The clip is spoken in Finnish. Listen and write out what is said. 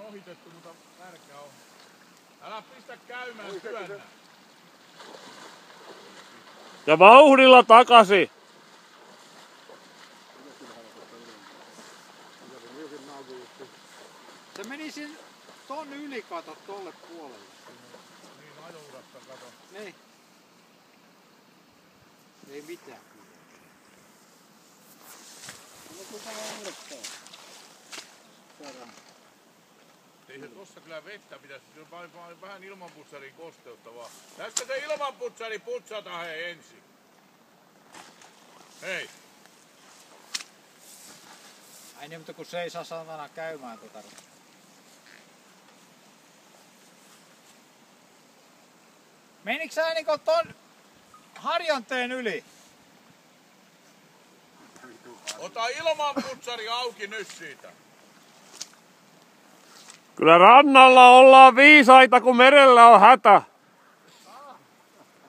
on ohitettu, mutta märkä on. Älä pistä käymään, työnnä. Ja vauhdilla takaisin. Se meni sen ton yli, kato, tolle puolelle. Niin, ajourasta kato. Niin. Ei mitään. Ei se tossa kyllä vettä pitäisi, se on vain vähän ilmanputsarin kosteutta vaan. Tästä se ilmanputsari putsata hei ensin. Hei. Ai niin, mutta kun se ei saa satana käymään tota. Menikö sä niinku ton harjanteen yli? Ota ilmanputsari auki nyt siitä. Kyllä rannalla ollaan viisaita, kun merellä on hätä.